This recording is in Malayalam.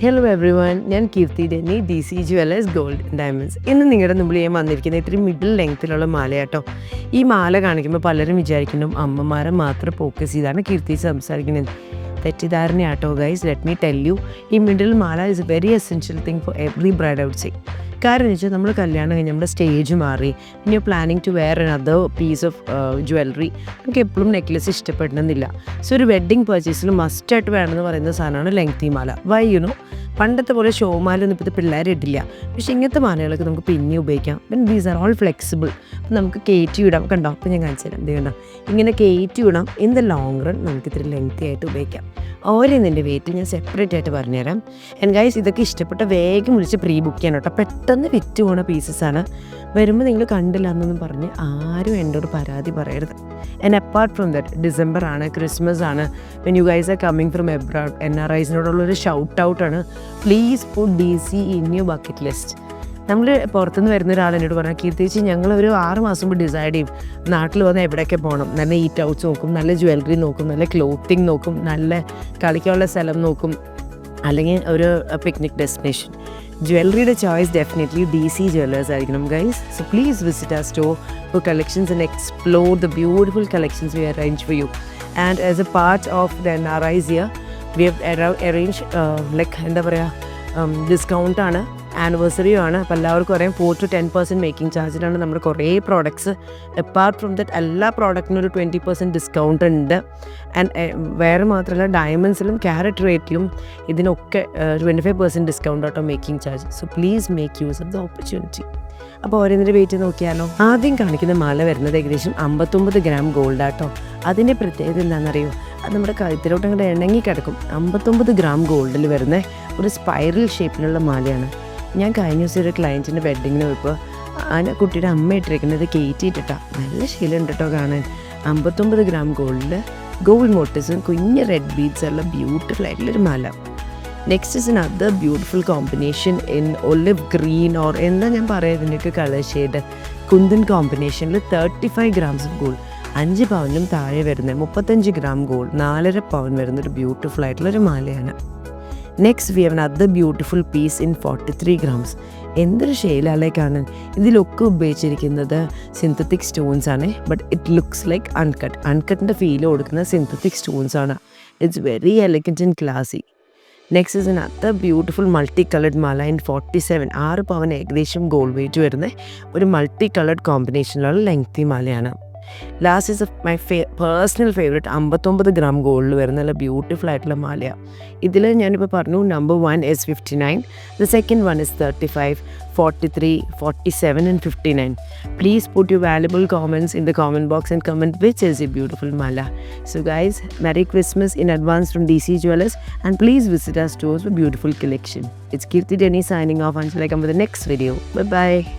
ഹലോ എവ്രി വൺ, ഞാൻ Keerthi Denny, DC jewellers gold diamonds. ഇന്ന് നിങ്ങളുടെ മുമ്പിൽ ഞാൻ വന്നിരിക്കുന്ന ഇത്തിരി മിഡിൽ ലെങ്ത്തിലുള്ള മാലയാട്ടോ. ഈ മാല കാണിക്കുമ്പോൾ പലരും വിചാരിക്കുന്നു അമ്മമാരെ മാത്രം ഫോക്കസ് ചെയ്താണ് കീർത്തി സംസാരിക്കുന്നത്. തെറ്റിദ്ധാരണയാട്ടോ guys. Let me tell you, ഈ മിഡിൽ മാല is a very essential thing for every bride outside. കാരണം എന്ന് വെച്ചാൽ നമ്മൾ കല്യാണം കഴിഞ്ഞ് നമ്മുടെ സ്റ്റേജ് മാറി, ഇനി planning to wear another piece of jewellery. നമുക്ക് എപ്പോഴും നെക്ലസ് ഇഷ്ടപ്പെടണമെന്നില്ല. സോ ഒരു വെഡ്ഡിങ് പർച്ചേസിൽ മസ്റ്റായിട്ട് വേണമെന്ന് പറയുന്ന സാധനമാണ് ലെങ്തി മാല. വൈ യുനോ, പണ്ടത്തെ പോലെ ഷോ മാലൊന്നും ഇപ്പോഴത്തെ പിള്ളേർ ഇടില്ല. പക്ഷേ ഇങ്ങനത്തെ മാലകളൊക്കെ നമുക്ക് പിന്നെ ഉപയോഗിക്കാം. പിന്നെ ദീസ് ആർ ഓൾ ഫ്ലെക്സിബിൾ. അപ്പം നമുക്ക് കയറ്റി വിടാം. കണ്ടോ, അപ്പം ഞാൻ കാണിച്ചു തരാം. കണ്ടോ, ഇങ്ങനെ കയറ്റി വിടാം. ഇൻ ദ ലോങ് റൺ നമുക്ക് ഇത്തിരി ലെങ്തി ആയിട്ട് ഉപയോഗിക്കാം. ഓരോന്നിൻ്റെ വെയിറ്റ് ഞാൻ സെപ്പറേറ്റ് ആയിട്ട് പറഞ്ഞുതരാം. ആൻഡ് ഗൈസ്, ഇതൊക്കെ ഇഷ്ടപ്പെട്ട വേഗം വിളിച്ച് പ്രീ ബുക്ക് ചെയ്യണം കേട്ടോ. പെട്ടെന്ന് വിറ്റ് പോണ പീസസാണ്. വരുമ്പോൾ നിങ്ങൾ കണ്ടില്ല എന്നൊന്നും പറഞ്ഞ് ആരും എന്നോട് പരാതി പറയരുത്. And apart from that, December ആണ്, ക്രിസ്മസ് ആണ്. When you guys are coming from abroad, NRIസിനോടുള്ളൊരു ഷൗട്ട് ഔട്ടാണ്. Please put DC in your bucket list. നമ്മൾ പുറത്തുനിന്ന് വരുന്ന ഒരാൾ എന്നോട് പറഞ്ഞാൽ, കീർത്തിച്ച് ഞങ്ങളൊരു 6 മാസം മുമ്പ് ഡിസൈഡ് ചെയ്യും നാട്ടിൽ വന്ന് എവിടെയൊക്കെ പോകണം. നല്ല ഈറ്റ് ഔട്ട്സ് നോക്കും, നല്ല ജ്വല്ലറി നോക്കും, നല്ല ക്ലോത്തിങ് നോക്കും, നല്ല കളിക്കാനുള്ള സ്ഥലം നോക്കും, അല്ലെങ്കിൽ ഒരു പിക്നിക് ഡെസ്റ്റിനേഷൻ. ജ്വല്ലറിയുടെ ചോയ്സ് ഡെഫിനറ്റ്ലി DC ജുവലേഴ്സ് ആയിരിക്കണം guys. So please visit our store for collections and explore the beautiful collections we arrange for you. And as a part of the NRIs here, we have arranged എന്താ പറയുക, ഡിസ്കൗണ്ട് ആണ്, ആനിവേഴ്സറിയും ആണ്. അപ്പോൾ എല്ലാവർക്കും അറിയാം 4 to 10% മേക്കിംഗ് ചാർജിലാണ് നമ്മുടെ കുറേ പ്രോഡക്ട്സ്. അപ്പാർട്ട് ഫ്രം ദറ്റ് എല്ലാ പ്രോഡക്റ്റിനും ഒരു 20% ഡിസ്കൗണ്ട് ഉണ്ട്. ആൻഡ് വേറെ മാത്രമല്ല, ഡയമണ്ട്സിലും ക്യാരറ്റ് റേറ്റിലും ഇതിനൊക്കെ 25% ഡിസ്കൗണ്ട് ആട്ടോ making charge. So please make use of the opportunity. അപ്പോൾ ഓരോന്നിൻ്റെ വെയിറ്റ് നോക്കിയാലോ. ആദ്യം കാണിക്കുന്ന മാല വരുന്നത് ഏകദേശം 59 ഗ്രാം ഗോൾഡ് ആട്ടോ. അതിൻ്റെ പ്രത്യേകത എന്താണെന്നറിയോ, അത് നമ്മുടെ കഴുത്തിലോട്ട് അങ്ങോട്ട് ഇണങ്ങി കിടക്കും. 59 ഗ്രാം ഗോൾഡിൽ വരുന്ന ഒരു സ്പൈറൽ ഷേപ്പിലുള്ള മാലയാണ്. ഞാൻ കഴിഞ്ഞ ദിവസം ഒരു ക്ലയൻറ്റിൻ്റെ വെഡ്ഡിങ്ങിന് പോയപ്പോൾ ആ കുട്ടിയുടെ അമ്മ ഇട്ടിരിക്കുന്നത് കയറ്റിയിട്ടിട്ടാണ്. നല്ല ശീലമുണ്ട് കേട്ടോ കാണാൻ. 59 ഗ്രാം ഗോൾഡിൽ ഗോൾഡ് മോട്ടീവ്സും കുഞ്ഞ് റെഡ് ബീഡ്സ് ഉള്ള ബ്യൂട്ടിഫുൾ ആയിട്ടുള്ളൊരു മാല. Next is another beautiful combination in olive green, or എന്താ ഞാൻ പറയുന്നതിൻ്റെയൊക്കെ കളർ ഷെയ്ഡ്, കുന്തൻ കോമ്പിനേഷനിൽ 35 ഗ്രാംസ് ഓഫ് ഗോൾഡ്, 5 പവനും താഴെ വരുന്ന 35 ഗ്രാം ഗോൾഡ്, 4.5 പവൻ വരുന്നൊരു ബ്യൂട്ടിഫുൾ ആയിട്ടുള്ളൊരു മാലയാണ്. Next we have another beautiful piece in 43 grams. എന്തൊരു ഷെയിലല്ലേ കാണാൻ. ഇതിലൊക്കെ ഉപയോഗിച്ചിരിക്കുന്നത് സിന്തറ്റിക് സ്റ്റോൺസ് ആണ്. ബട്ട് ഇറ്റ് ലുക്സ് ലൈക്ക് അൺകട്ടിൻ്റെ ഫീൽ കൊടുക്കുന്ന സിന്തറ്റിക് സ്റ്റോൺസ് ആണ്. It's very elegant and classy. Next is another beautiful multi coloured മാല ഇൻ 47, 6 പവൻ ഏകദേശം ഗോൾഡ് വെയിറ്റ് വരുന്ന ഒരു മൾട്ടി കളേർഡ് കോമ്പിനേഷനിലുള്ള ലെങ്തി മാലയാണ്. Last is my personal favourite 59 gram ഗോൾഡിൽ വരുന്ന നല്ല ബ്യൂട്ടിഫുൾ ആയിട്ടുള്ള മാലയാണ്. ഇതിൽ ഞാനിപ്പോൾ പറഞ്ഞു, number 1 is 59, the second one is 35, 43, 47 and 59. Please put your valuable comments in the comment box and comment which is your beautiful mala. So guys, Merry Christmas in advance from DC Jewelers, and please visit our stores for beautiful collection. It's Kirti Denny signing off until I come with the next video. Bye bye.